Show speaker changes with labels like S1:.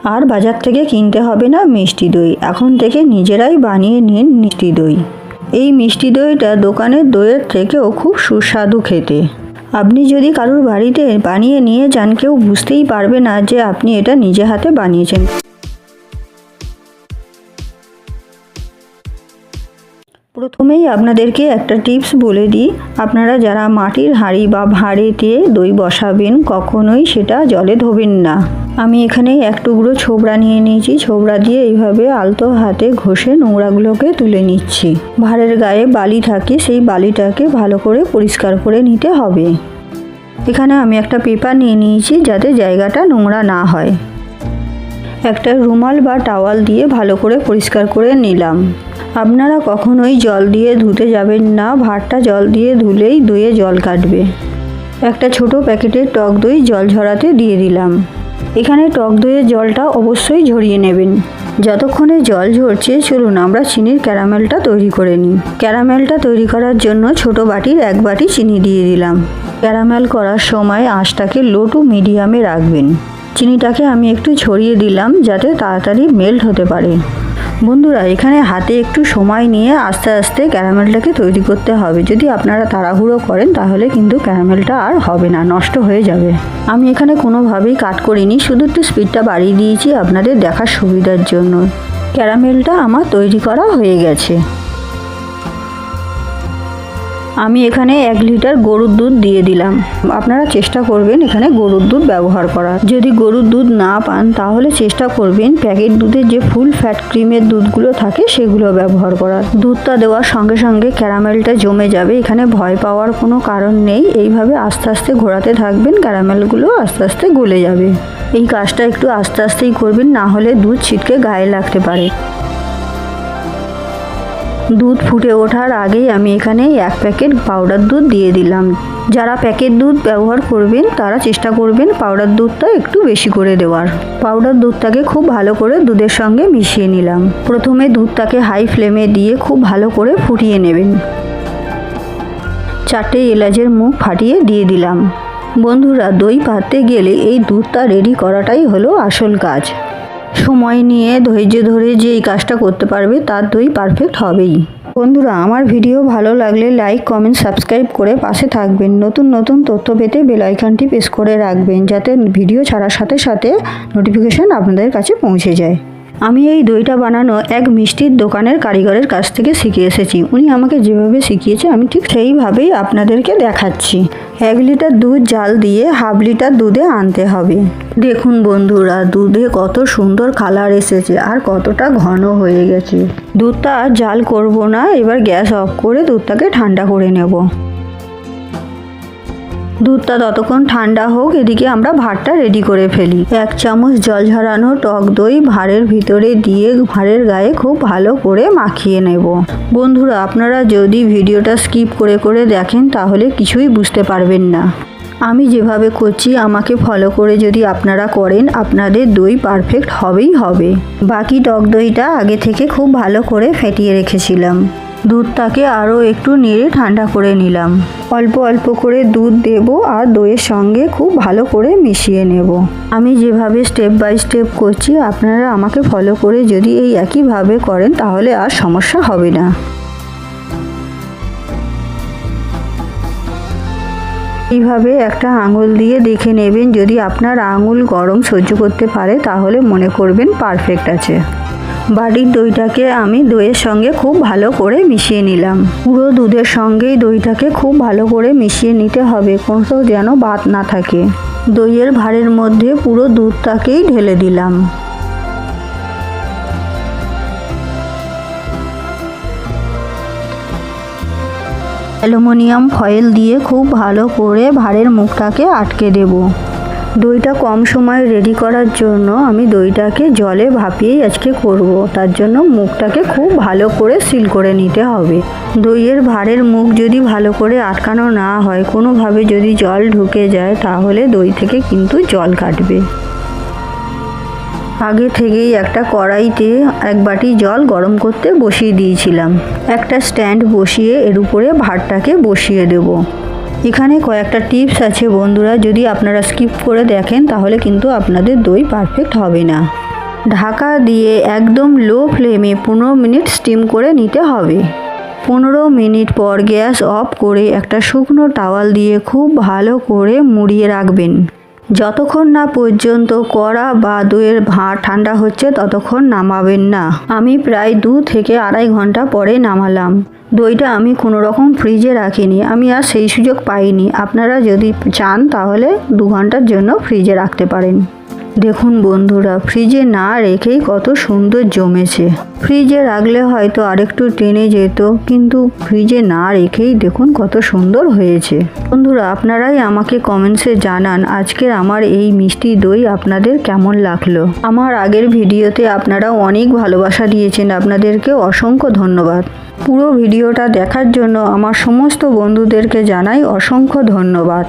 S1: আর বাজার থেকে কিনতে হবে না মিষ্টি দই, এখন থেকে নিজেরাই বানিয়ে নিন মিষ্টি দই। এই মিষ্টি দইটা দোকানের দইয়ের থেকেও খুব সুস্বাদু খেতে। আপনি যদি কারোর বাড়িতে বানিয়ে নিয়ে যান, কেউ বুঝতেই পারবে না যে আপনি এটা নিজে হাতে বানিয়েছেন। প্রথমেই আপনাদেরকে একটা টিপস বলে দিই, আপনারা যারা মাটির হাঁড়ি বা ভাঁড়েতে দই বসাবেন কখনোই সেটা জলে ধোবেন না। আমি এখানে এক টুকরো ছোবড়া নিয়ে নিয়েছি, ছোবড়া দিয়ে এইভাবে আলতো হাতে ঘষে নোংরাগুলোকে তুলে নিচ্ছি। ভাঁড়ের গায়ে বালি থাকে, সেই বালিটাকে ভালো করে পরিষ্কার করে নিতে হবে। এখানে আমি একটা পেপার নিয়ে নিয়েছি যাতে জায়গাটা নোংরা না হয়। একটা রুমাল বা টাওয়াল দিয়ে ভালো করে পরিষ্কার করে নিলাম। আপনারা কখনোই জল দিয়ে ধুতে যাবেন না, ভাঁড়টা জল দিয়ে ধুলেই দইয়ে জল কাটবে। একটা ছোট প্যাকেটের টক দই জল ঝরাতে দিয়ে দিলাম। এখানে টক দইয়ের জলটা অবশ্যই ঝরিয়ে নেবেন। যতক্ষণে জল ঝরছে চলুন আমরা চিনির ক্যারামেলটা তৈরি করে নিই। ক্যারামেলটা তৈরি করার জন্য ছোট বাটির 1 বাটি চিনি দিয়ে দিলাম। ক্যারামেল করার সময় আঁচটাকে লো টু মিডিয়ামে রাখবেন। চিনিটাকে আমি একটু ছড়িয়ে দিলাম যাতে তাড়াতাড়ি মেল্ট হতে পারে। বন্ধুরা, এখানে হাতে একটু সময় নিয়ে আস্তে আস্তে ক্যারামেলটাকে তৈরি করতে হবে। যদি আপনারা তাড়াহুড়ো করেন তাহলে কিন্তু ক্যারামেলটা আর হবে না, নষ্ট হয়ে যাবে। আমি এখানে কোনোভাবেই কাট করিনি, শুধু একটু স্পিডটা বাড়িয়ে দিয়েছি আপনাদের দেখার সুবিধার জন্য। ক্যারামেলটা আমার তৈরি করা হয়ে গেছে। আমি এখানে 1 লিটার গরুর দুধ দিয়ে দিলাম। আপনারা চেষ্টা করবেন এখানে গরুর দুধ ব্যবহার করার। যদি গরুর দুধ না পান তাহলে চেষ্টা করবেন প্যাকেট দুধের যে ফুল ফ্যাট ক্রিমের দুধগুলো থাকে সেগুলো ব্যবহার করার। দুধটা দেওয়ার সঙ্গে সঙ্গে ক্যারামেলটা জমে যাবে, এখানে ভয় পাওয়ার কোনো কারণ নেই। এইভাবে আস্তে আস্তে ঘোরাতে থাকবেন, ক্যারামেলগুলো আস্তে আস্তে গলে যাবে। এই কাজটা একটু আস্তে আস্তেই করবেন, না হলে দুধ ছিটকে গায়ে লাগতে পারে। দুধ ফুটে ওঠার আগেই আমি এখানে 1 প্যাকেট পাউডার দুধ দিয়ে দিলাম। যারা প্যাকেট দুধ ব্যবহার করবেন তারা চেষ্টা করবেন পাউডার দুধটা একটু বেশি করে দেওয়ার। পাউডার দুধটাকে খুব ভালো করে দুধের সঙ্গে মিশিয়ে নিলাম। প্রথমে দুধটাকে হাই ফ্লেমে দিয়ে খুব ভালো করে ফুটিয়ে নেবেন। 4টে এলাচের মুখ ফাটিয়ে দিয়ে দিলাম। বন্ধুরা, দই পাততে গেলে এই দুধটা রেডি করাটাই হলো আসল কাজ। সময় নিয়ে ধৈর্য ধরে যে এই কাজটা করতে পারবে তার দই পারফেক্ট হবেই। বন্ধুরা, আমার ভিডিও ভালো লাগলে লাইক, কমেন্ট, সাবস্ক্রাইব করে পাশে থাকবেন। নতুন নতুন তথ্য পেতে বেল আইকনটি প্রেস করে রাখবেন যাতে ভিডিও ছাড়ার সাথে সাথে নোটিফিকেশন আপনাদের কাছে পৌঁছে যায়। আমি এই দইটা বানানো এক মিষ্টির দোকানের কারিগরের কাছ থেকে শিখে এসেছি। উনি আমাকে যেভাবে শিখিয়েছে আমি ঠিক সেইভাবেই আপনাদেরকে দেখাচ্ছি। 1 লিটার দুধ জাল দিয়ে 1/2 লিটার দুধে আনতে হবে। দেখুন বন্ধুরা, দুধে কত সুন্দর কালার এসেছে আর কতটা ঘন হয়ে গেছে। দুধটা আর জাল করব না, এবার গ্যাস অফ করে দুধটাকে ঠান্ডা করে নেব। দুধটা ততক্ষণ ঠান্ডা হোক, এদিকে আমরা ভাঁড়টা রেডি করে ফেলি। 1 চামচ জল ঝরানো টক দই ভাঁড়ের ভিতরে দিয়ে ভাঁড়ের গায়ে খুব ভালো করে মাখিয়ে নেব। বন্ধুরা, আপনারা যদি ভিডিওটা স্কিপ করে করে দেখেন তাহলে কিছুই বুঝতে পারবেন না। আমি যেভাবে করছি আমাকে ফলো করে যদি আপনারা করেন আপনাদের দই পারফেক্ট হবেই হবে। বাকি টক দইটা আগে থেকে খুব ভালো করে ফেটিয়ে রেখেছিলাম। দুধটাকে আরও একটু নেড়ে ঠান্ডা করে নিলাম। অল্প অল্প করে দুধ দেব আর দইয়ের সঙ্গে খুব ভালো করে মিশিয়ে নেব। আমি যেভাবে স্টেপ বাই স্টেপ করছি আপনারা আমাকে ফলো করে যদি এই একইভাবে করেন তাহলে আর সমস্যা হবে না। এইভাবে একটা আঙুল দিয়ে দেখে নেবেন, যদি আপনার আঙুল গরম সহ্য করতে পারে তাহলে মনে করবেন পারফেক্ট আছে। বাটির দইটাকে আমি দইয়ের সঙ্গে খুব ভালো করে মিশিয়ে নিলাম। পুরো দুধের সঙ্গেই দইটাকে খুব ভালো করে মিশিয়ে নিতে হবে, কোথাও যেন বাদ না থাকে। দইয়ের ভাঁড়ের মধ্যে পুরো দুধটাকেই ঢেলে দিলাম। অ্যালুমিনিয়াম ফয়েল দিয়ে খুব ভালো করে ভাঁড়ের মুখটাকে আটকে দেব। দইটা কম সময়ে রেডি করার জন্য আমি দইটাকে জলে ভাপিয়েই আজকে করব। তার জন্য মুখটাকে খুব ভালো করে সিল করে নিতে হবে। দইয়ের ভাঁড়ের মুখ যদি ভালো করে আটকানো না হয়, কোনোভাবে যদি জল ঢুকে যায় তাহলে দই থেকে কিন্তু জল কাটবে। আগে থেকেই একটা কড়াইতে 1 বাটি জল গরম করতে বসিয়ে দিয়েছিলাম। একটা স্ট্যান্ড বসিয়ে এর উপরে ভাঁড়টাকে বসিয়ে দেব। এখানে কয়েকটা টিপস আছে বন্ধুরা, যদি আপনারা স্কিপ করে দেখেন তাহলে কিন্তু আপনাদের দই পারফেক্ট হবে না। ঢাকা দিয়ে একদম লো ফ্লেমে 15 মিনিট স্টিম করে নিতে হবে। 15 মিনিট পর গ্যাস অফ করে একটা শুকনো টাওয়াল দিয়ে খুব ভালো করে মুড়িয়ে রাখবেন। যতক্ষণ না পর্যন্ত কড়া বা দইয়ের ভাঁড় ঠান্ডা হচ্ছে ততক্ষণ নামাবেন না। আমি প্রায় 2 থেকে আড়াই ঘন্টা পরে নামালাম। দইটা আমি কোনো রকম ফ্রিজে রাখিনি, আমি আর সেই সুযোগ পাইনি। আপনারা যদি চান তাহলে 2 ঘন্টার জন্য ফ্রিজে রাখতে পারেন। দেখুন বন্ধুরা, ফ্রিজে না রেখেই কত সুন্দর জমেছে। ফ্রিজে রাখলে হয়তো আরেকটু টেনে যেত, কিন্তু ফ্রিজে না রেখেই দেখুন কত সুন্দর হয়েছে। বন্ধুরা, আপনারাই আমাকে কমেন্টসে জানান আজকের আমার এই মিষ্টি দই আপনাদের কেমন লাগলো। আমার আগের ভিডিওতে আপনারা অনেক ভালোবাসা দিয়েছেন, আপনাদেরকে অসংখ্য ধন্যবাদ। পুরো ভিডিওটা দেখার জন্য আমার সমস্ত বন্ধুদেরকে জানাই অসংখ্য ধন্যবাদ।